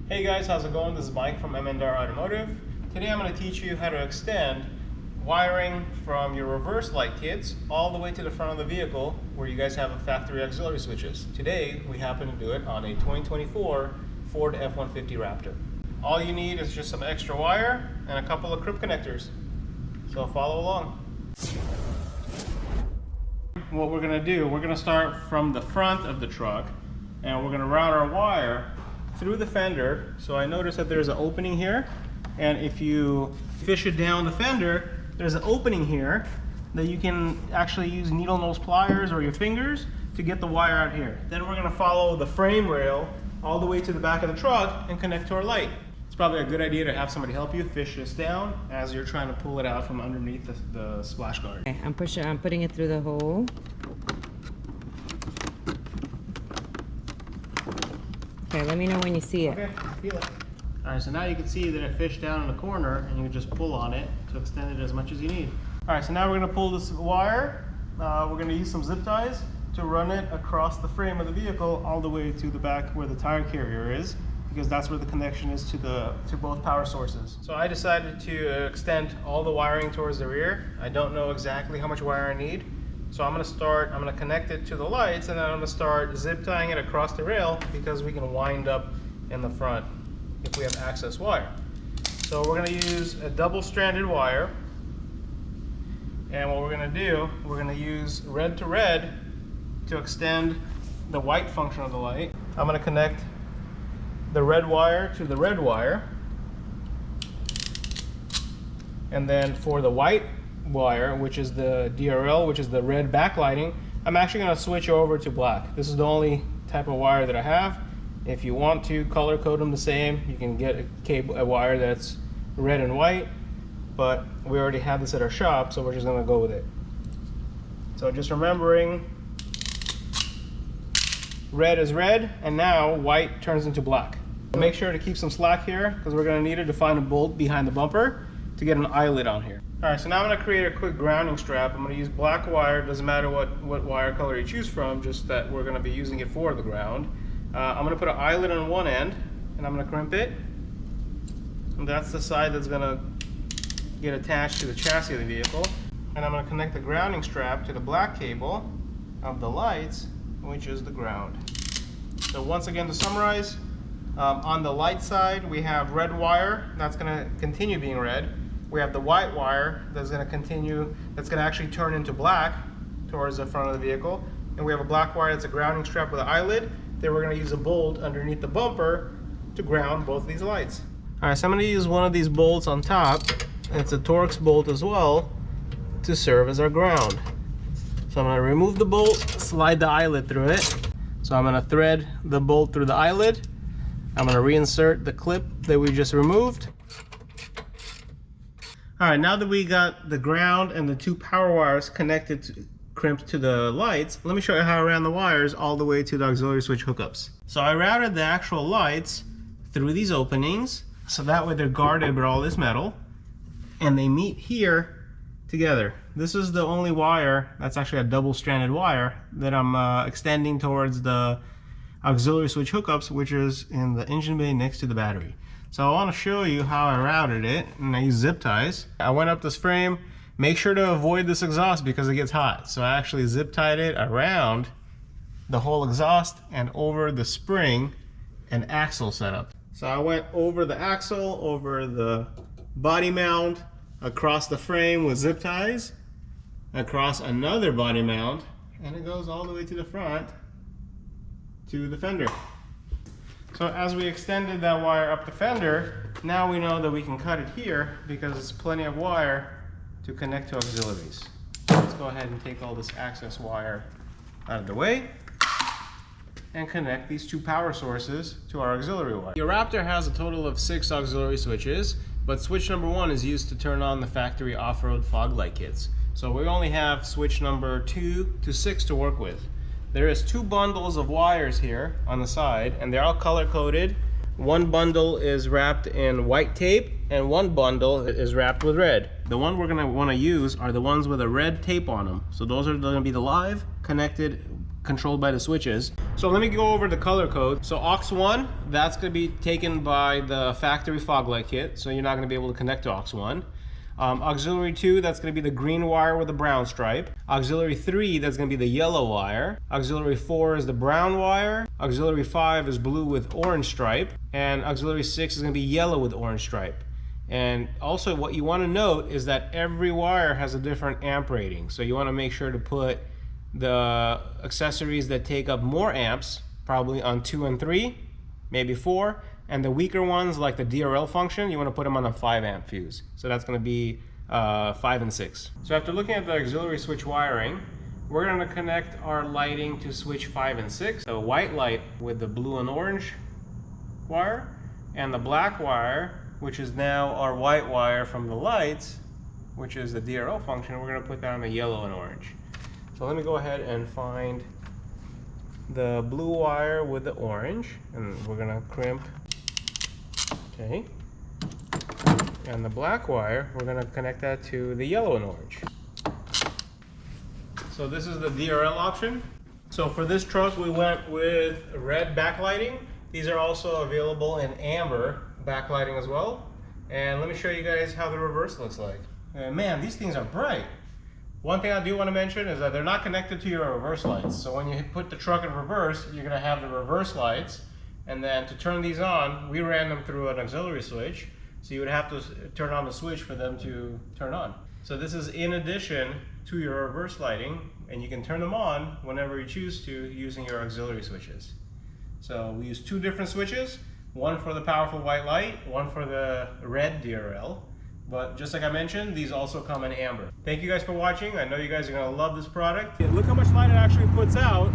Hey guys, how's it going? This is Mike from M&R Automotive. Today I'm going to teach you how to extend wiring from your reverse light kits all the way to the front of the vehicle where you guys have a factory auxiliary switches. Today we happen to do it on a 2024 Ford F150 Raptor. All you need is just some extra wire and a couple of crimp connectors. So follow along. What we're going to do, we're going to start from the front of the truck and we're going to route our wire through the fender. So I noticed that there's an opening here, and if you fish it down the fender, there's an opening here that you can actually use needle nose pliers or your fingers to get the wire out here. Then we're going to follow the frame rail all the way to the back of the truck and connect to our light. It's probably a good idea to have somebody help you fish this down as you're trying to pull it out from underneath the splash guard. Okay, I'm putting it through the hole. Okay, let me know when you see it. Okay, feel it. Alright, so now you can see that it fished down in the corner and you can just pull on it to extend it as much as you need. Alright, so now we're going to pull this wire. We're going to use some zip ties to run it across the frame of the vehicle all the way to the back where the tire carrier is, because that's where the connection is to both power sources. So I decided to extend all the wiring towards the rear. I don't know exactly how much wire I need. So I'm going to connect it to the lights, and then I'm going to start zip tying it across the rail because we can wind up in the front if we have access wire. So we're going to use a double-stranded wire, and what we're going to do, we're going to use red to red to extend the white function of the light. I'm going to connect the red wire to the red wire, and then for the white wire, which is the DRL, which is the red backlighting, I'm actually going to switch over to black. This is the only type of wire that I have. If you want to color code them the same, you can get a wire that's red and white, but we already have this at our shop, so we're just going to go with it. So just remembering, red is red, and now white turns into black. Make sure to keep some slack here because we're going to need it to find a bolt behind the bumper to get an eyelid on here. Alright, so now I'm going to create a quick grounding strap. I'm going to use black wire. It doesn't matter what wire color you choose from, just that we're going to be using it for the ground. I'm going to put an eyelid on one end and I'm going to crimp it. And that's the side that's going to get attached to the chassis of the vehicle. And I'm going to connect the grounding strap to the black cable of the lights, which is the ground. So once again, to summarize, on the light side we have red wire that's going to continue being red. We have the white wire that's going to actually turn into black towards the front of the vehicle, and we have a black wire that's a grounding strap with an eyelid. Then we're going to use a bolt underneath the bumper to ground both of these lights. Alright, so I'm going to use one of these bolts on top, and it's a Torx bolt as well, to serve as our ground. So I'm going to remove the bolt, slide the eyelid through it. So I'm going to thread the bolt through the eyelid. I'm going to reinsert the clip that we just removed. Alright, now that we got the ground and the two power wires crimped to the lights, let me show you how I ran the wires all the way to the auxiliary switch hookups. So I routed the actual lights through these openings, so that way they're guarded with all this metal, and they meet here together. This is the only wire that's actually a double-stranded wire that I'm extending towards the auxiliary switch hookups, which is in the engine bay next to the battery. So I want to show you how I routed it, and I use zip ties. I went up this frame. Make sure to avoid this exhaust because it gets hot. So I actually zip tied it around the whole exhaust and over the spring and axle setup. So I went over the axle, over the body mount, across the frame with zip ties, across another body mount, and it goes all the way to the front to the fender. So as we extended that wire up the fender, now we know that we can cut it here because it's plenty of wire to connect to auxiliaries. Let's go ahead and take all this access wire out of the way and connect these two power sources to our auxiliary wire. Your Raptor has a total of 6 auxiliary switches, but switch number 1 is used to turn on the factory off-road fog light kits. So we only have switch number 2 to 6 to work with. There is 2 bundles of wires here on the side, and they're all color coded. One bundle is wrapped in white tape and one bundle is wrapped with red. The one we're going to want to use are the ones with a red tape on them. So those are going to be the live connected controlled by the switches. So let me go over the color code. So AUX 1, that's going to be taken by the factory fog light kit, so you're not going to be able to connect to AUX 1. Auxiliary 2, that's going to be the green wire with the brown stripe. Auxiliary 3, that's going to be the yellow wire. Auxiliary 4 is the brown wire. Auxiliary 5 is blue with orange stripe. And auxiliary 6 is going to be yellow with orange stripe. And also what you want to note is that every wire has a different amp rating. So you want to make sure to put the accessories that take up more amps, probably on 2 and 3, maybe 4. And the weaker ones, like the DRL function, you want to put them on a 5 amp fuse. So that's going to be 5 and 6. So after looking at the auxiliary switch wiring, we're going to connect our lighting to switch 5 and 6. The white light with the blue and orange wire, and the black wire, which is now our white wire from the lights, which is the DRL function, we're going to put that on the yellow and orange. So let me go ahead and find the blue wire with the orange, and we're going to crimp. Okay. And the black wire, we're going to connect that to the yellow and orange. So this is the DRL option. So for this truck, we went with red backlighting. These are also available in amber backlighting as well. And let me show you guys how the reverse looks like. And man, these things are bright. One thing I do want to mention is that they're not connected to your reverse lights. So when you put the truck in reverse, you're going to have the reverse lights. And then to turn these on, we ran them through an auxiliary switch. So you would have to turn on the switch for them to turn on. So this is in addition to your reverse lighting, and you can turn them on whenever you choose to using your auxiliary switches. So we use 2 different switches, one for the powerful white light, one for the red DRL. But just like I mentioned, these also come in amber. Thank you guys for watching. I know you guys are gonna love this product. Look how much light it actually puts out.